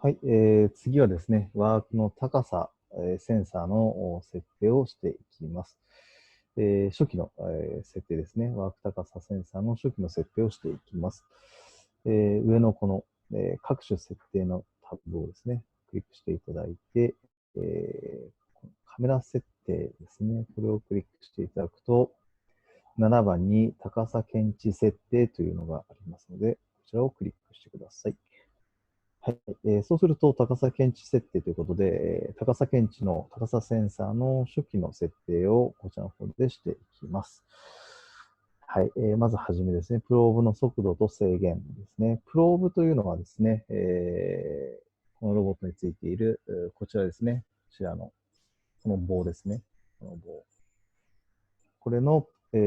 はい、次はですね、ワークの高さ、センサーの設定をしていきます。初期の、設定ですね。ワーク高さセンサーの初期の設定をしていきます。上のこの、各種設定のタブをですね、クリックしていただいて、カメラ設定ですね。これをクリックしていただくと、7番に高さ検知設定というのがありますので、こちらをクリックしてください。はい。そうすると、高さ検知設定ということで、高さ検知の高さセンサーの初期の設定をこちらの方でしていきます。はい。まずはじめですね、プローブの速度と制限ですね。プローブというのはですね、このロボットについている、こちらですね。こちらの、この棒ですね。この棒。これの、プ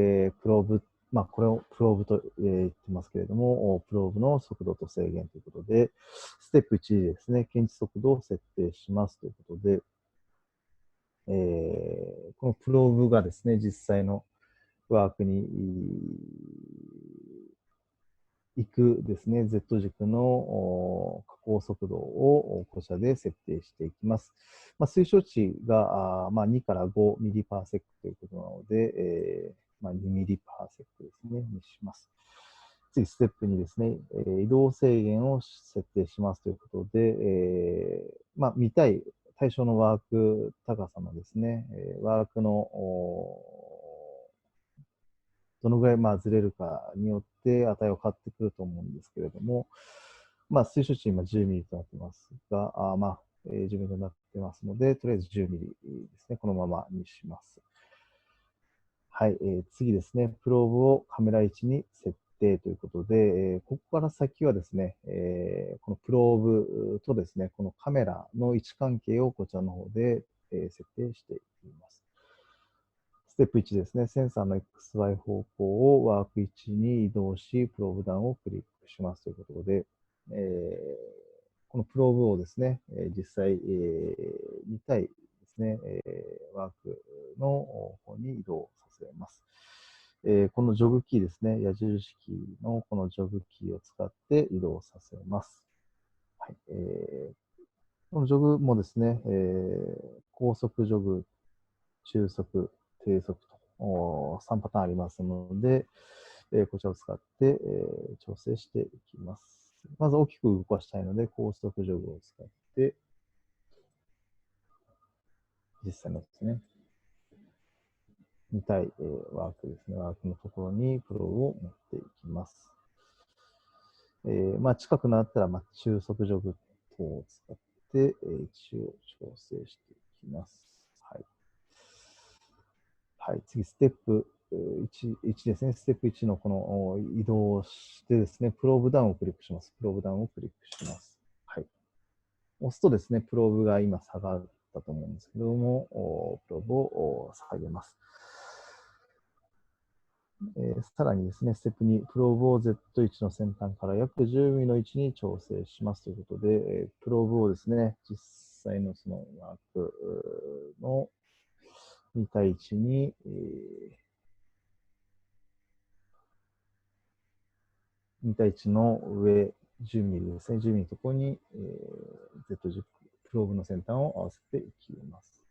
ローブ、まあ、これをプローブと、言ってますけれども、プローブの速度と制限ということで、ステップ1ですね、検知速度を設定しますということで、このプローブがですね、実際のワークに行くですね、Z 軸の下降速度をこちらで設定していきます。まあ、推奨値が2から5ミリパーセックということなので、2ミリパーセックですね、にします。次、ステップ2ですね、移動制限を設定しますということで、見たい対象のワーク高さのですね、ワークのどのぐらいずれるかによって値を変わってくると思うんですけれども、推奨値今10ミリとなってますが、10ミリとなってますので、とりあえず10ミリですね、このままにします。はい、次ですね、プローブをカメラ位置に設定ということで、ここから先はですね、このプローブとですね、このカメラの位置関係をこちらの方で、設定していきます。ステップ1ですね。センサーの XY 方向をワーク1に移動し、プローブダウンをクリックしますということで、このプローブをですね、実際、見たいですね、ワークの方に移動させます。このジョグキーですね、矢印キーのこのジョグキーを使って移動させます。はい。このジョグもですね、高速ジョグ、中速、低速と3パターンありますので、こちらを使って、調整していきます。まず大きく動かしたいので、高速ジョグを使って、実際のですね、見たい、ワークですね、ワークのところにプロを持っていきます。近くなったら、中速ジョグ等を使って、一応調整していきます。はい。はい、次、ステップ1ですね。ステップ1のこの移動してですね、プローブダウンをクリックします。プローブダウンをクリックします。はい。押すとですね、プローブが今下がったと思うんですけども、プローブを下げます。さらにですね、ステップ2、プローブを Z1 の先端から約10ミリの位置に調整しますということで、プローブをですね、実際のそのワークの見た位置に、2対1の上10ミリですね。10ミリのところに、Z 軸、プローブの先端を合わせていきます。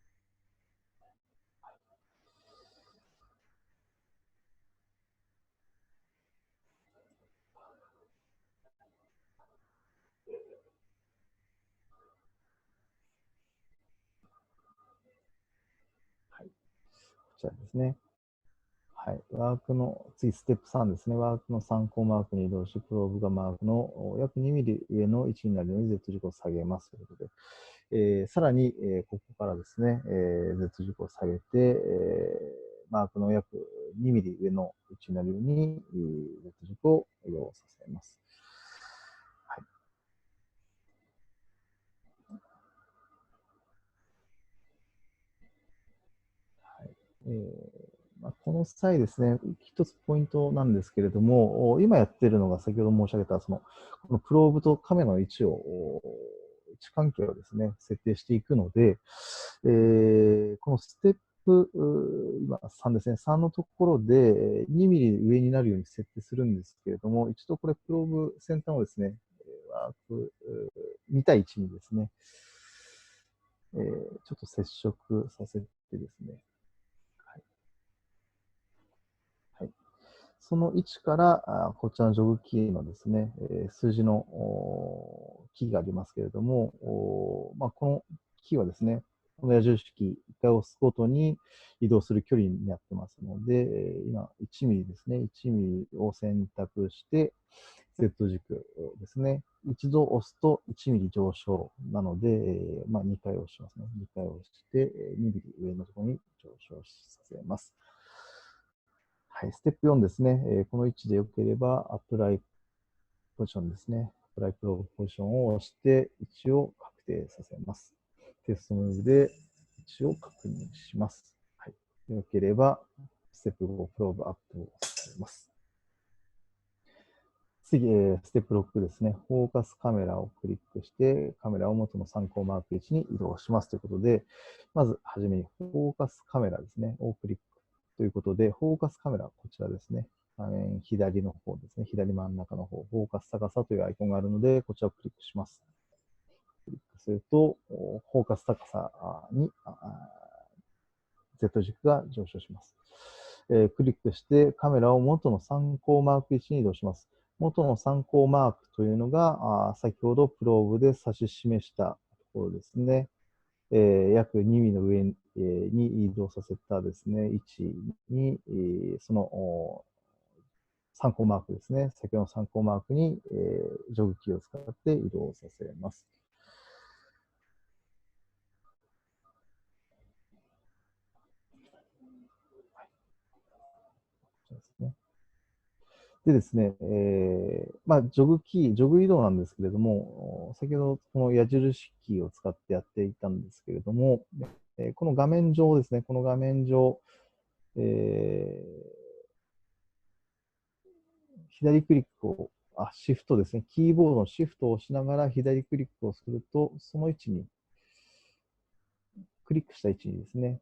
はい。こちらですね。はい。ワークの、次、ステップ3ですね。ワークの参考マークに移動し、プローブがマークの約2ミリ上の位置になるように Z 軸を下げますということで、さらに、ここからですね、Z 軸を下げて、マークの約2ミリ上の位置になるように、Z 軸を移動させます。はい。この際ですね、一つポイントなんですけれども、今やっているのが先ほど申し上げた、このプローブとカメラの位置関係をですね、設定していくので、このステップ、今3ですね、3のところで2ミリ上になるように設定するんですけれども、一度これプローブ先端をですね、ワーク2対1にですね、ちょっと接触させてですね、はいはい、その位置からこちらのジョグキーのですね、数字のキーがありますけれども、まあ、このキーはですね、この矢印キー1回押すごとに移動する距離になってますので、今1ミリですね、1ミリを選択して、Z 軸ですね。一度押すと1ミリ上昇なので、まあ、2回押しますね。2回押して、2ミリ上のところに上昇させます。はい、ステップ4ですね。この位置で良ければ、アプライポジションですね。アプライプローブポジションを押して、位置を確定させます。テストムーブで位置を確認します。はい、良ければ、ステップ5、プローブアップをさせます。次、ステップ6ですね。フォーカスカメラをクリックして、カメラを元の参考マーク位置に移動しますということで、まずはじめにフォーカスカメラですね、をクリックということで、フォーカスカメラ、こちらですね。画面左の方ですね。左真ん中の方、フォーカス高さというアイコンがあるので、こちらをクリックします。クリックすると、フォーカス高さにZ 軸が上昇します。クリックしてカメラを元の参考マーク位置に移動します。元の参考マークというのが、先ほどプローブで指し示したところですね。約2ミリの上に移動させたですね、位置に、その参考マークですね。先ほどの参考マークに、ジョグキーを使って移動させます。ですね。でですね、まあ、ジョグキー、ジョグ移動なんですけれども、先ほどこの矢印キーを使ってやっていたんですけれども、この画面上ですね、この画面上、左クリックを、シフトですね、キーボードのシフトを押しながら左クリックをすると、その位置に、クリックした位置にですね、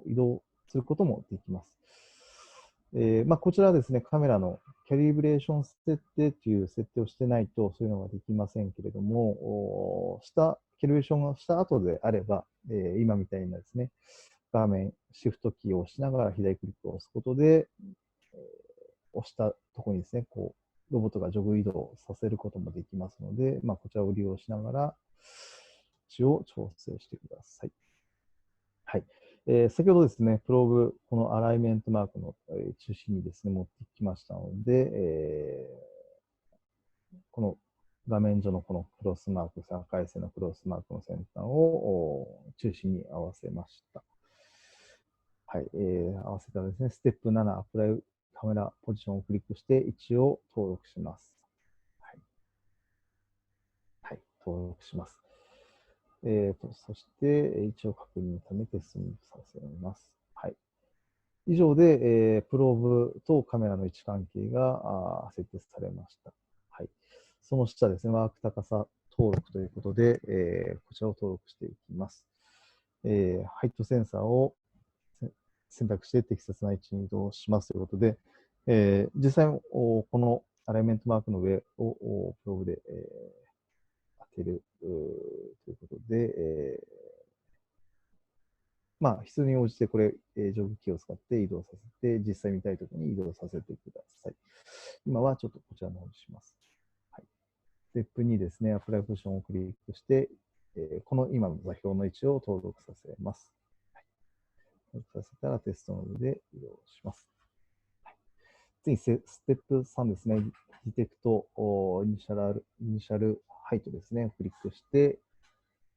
移動することもできます。まあ、こちらはですね、カメラのキャリブレーション設定という設定をしてないと、そういうのができませんけれども、キャリブレーションをした後であれば、今みたいなですね、画面、シフトキーを押しながら左クリックを押すことで、押したところにですね、こう、ロボットがジョグ移動させることもできますので、まあ、こちらを利用しながら、位置を調整してください。はい。先ほどですね、プローブ、このアライメントマークの中心にですね、持ってきましたので、この画面上のこのクロスマーク、赤い線のクロスマークの先端を中心に合わせました。はい。合わせたらですね、ステップ7、アプライカメラポジションをクリックして位置を登録します。はい。はい、登録します。そして、位置を確認のためテストにさせます。はい。以上で、プローブとカメラの位置関係が設定されました。はい。その下ですね、ワーク高さ登録ということで、こちらを登録していきます。ハイトセンサーを選択して適切な位置に移動しますということで、実際このアライメントマークの上をプローブで、当てるということで、まあ、必要に応じてこれ、ジョグキーを使って移動させて、実際見たいところに移動させてください。今はちょっとこちらの方にします。はい、ステップ2ですね、アプライポジションをクリックして、この今の座標の位置を登録させます。はい、登録させたらテストの上で移動します。はい、次、ステップ3ですね、ディテクトイニシャルハイトですね、クリックして、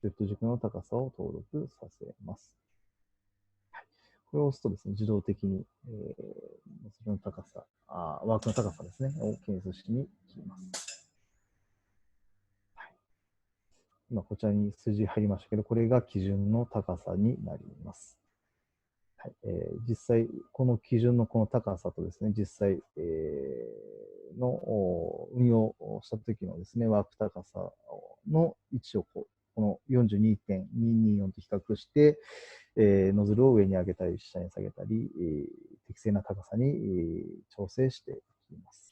Z 軸の高さを登録させます。これを押すとですね、自動的に、その高さ、ワークの高さですね、を検出しに来ます。はい、今、こちらに数字入りましたけど、これが基準の高さになります。はい、実際、この基準のこの高さとですね、実際、の運用した時のですね、ワーク高さの位置をこの 42.224 と比較して、ノズルを上に上げたり、下に下げたり、適正な高さに、調整していきます。